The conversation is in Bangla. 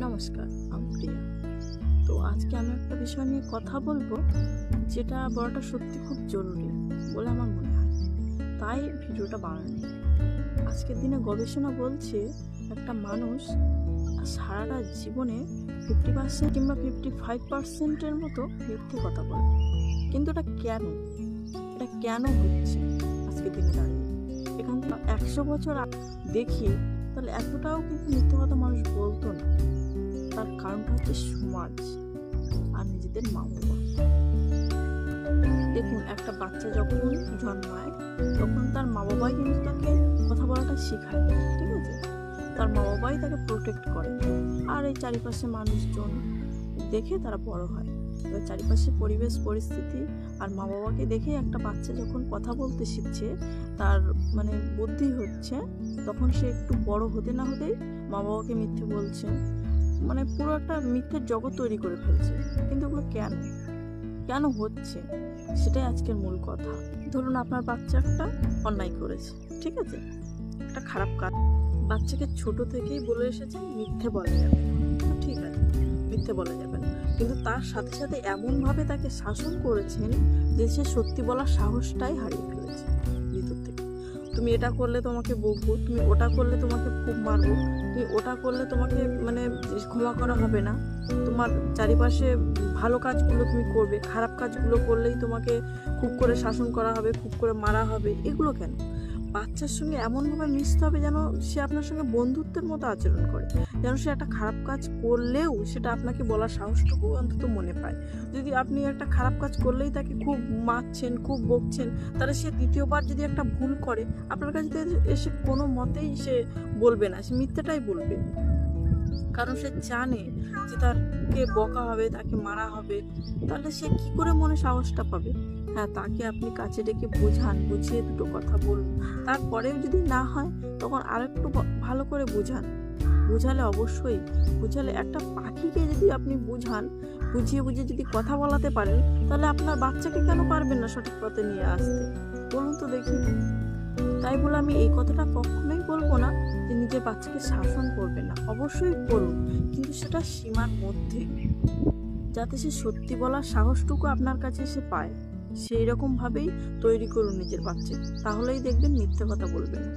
নমস্কার, আমি প্রিয়া। তো আজকে আমি একটা বিষয় নিয়ে কথা বলবো, যেটা বলাটা সত্যি খুব জরুরি বলে আমার মনে হয়, তাই ভিডিওটা বানানো। আজকের দিনে গবেষণা বলছে একটা মানুষ সারাটা জীবনে 50% কিংবা 55%-এর মতো মিথ্যে কথা বলে। কিন্তু এটা কেন হচ্ছে আজকের দিনে দাঁড়িয়ে? এখান থেকে 100 বছর দেখি, তাহলে এতটাও কিন্তু মিথ্যে কথা মানুষ বলতো না। তার কারণটা হচ্ছে সমাজ আর নিজেদের মা বাবা। দেখুন, একটা বাচ্চা যখন জন্মায় তখন তার মা বাবাই কিন্তু তাকে কথা বলাটা শেখায়, ঠিক আছে? তার মা বাবাই তাকে প্রোটেক্ট করে, আর এই চারিপাশে মানুষজন দেখে তারা বড় হয়। এবার চারিপাশে পরিবেশ পরিস্থিতি আর মা বাবাকে দেখেই একটা বাচ্চা যখন কথা বলতে শিখছে, তার বুদ্ধি হচ্ছে, তখন সে একটু বড় হতে না হতেই মা বাবাকে মিথ্যে বলছে, পুরো একটা মিথ্যের জগৎ তৈরি করে ফেলছে। কিন্তু ওগুলো কেন হচ্ছে সেটাই আজকের মূল কথা। ধরুন, আপনার বাচ্চা একটা অন্যায় করেছে, ঠিক আছে, একটা খারাপ কাজ। বাচ্চাকে ছোট থেকেই বলে এসেছে মিথ্যে বলা যাবে, ঠিক আছে, মিথ্যে বলা যাবে না। কিন্তু তার সাথে সাথে এমনভাবে তাকে শাসন করেছেন যে সে সত্যি বলার সাহসটাই হারিয়ে ফেলেছে ভিতর থেকে। তুমি এটা করলে তোমাকে বকবো, তুমি ওটা করলে তোমাকে খুব মারবো, তুমি ওটা করলে তোমাকে ক্ষমা করা হবে না, তোমার চারিপাশে ভালো কাজগুলো তুমি করবে, খারাপ কাজগুলো করলেই তোমাকে খুব করে শাসন করা হবে, খুব করে মারা হবে। এগুলো কেন? বাচ্চার সঙ্গে এমনভাবে মিশতে হবে যেন সে আপনার সঙ্গে বন্ধুত্বের মতো আচরণ করে, যেন সে একটা খারাপ কাজ করলেও সেটা আপনাকে বলার সাহসটুকু অন্তত মনে পায়। যদি আপনি একটা খারাপ কাজ করলেই তাকে খুব মারছেন, খুব বকছেন, তাহলে সে দ্বিতীয়বার যদি একটা ভুল করে আপনার কাছে এসে কোনো মতেই সে বলবে না, সে মিথ্যেটাই বলবে। কারণ সে জানে যে তাকে বকা হবে, তাকে মারা হবে। তাহলে সে কি করে মনে সাহসটা পাবে? হ্যাঁ, তাকে আপনি কাছে ডেকে বোঝান, বুঝিয়ে দুটো কথা বলুন। তারপরেও যদি না হয় তখন আরেকটু ভালো করে বুঝালে একটা পাখিকে যদি আপনি বুঝিয়ে যদি কথা বলাতে পারেন, তাহলে আপনার বাচ্চাকে কেন পারবেন না সঠিক পথে নিয়ে আসতে? বলুন তো দেখি। তাই বলে আমি এই কথাটা কখনোই বলবো না যে নিজের বাচ্চাকে শাসন করবে না, অবশ্যই করুন, কিন্তু সেটা সীমার মধ্যে, যাতে সে সত্যি বলার সাহসটুকু আপনার কাছে এসে পায়। সেই রকম ভাবেই তৈরি করুন নিজের বাচ্চাকে, তাহলেই দেখবেন মিথ্যে কথা বলবে না।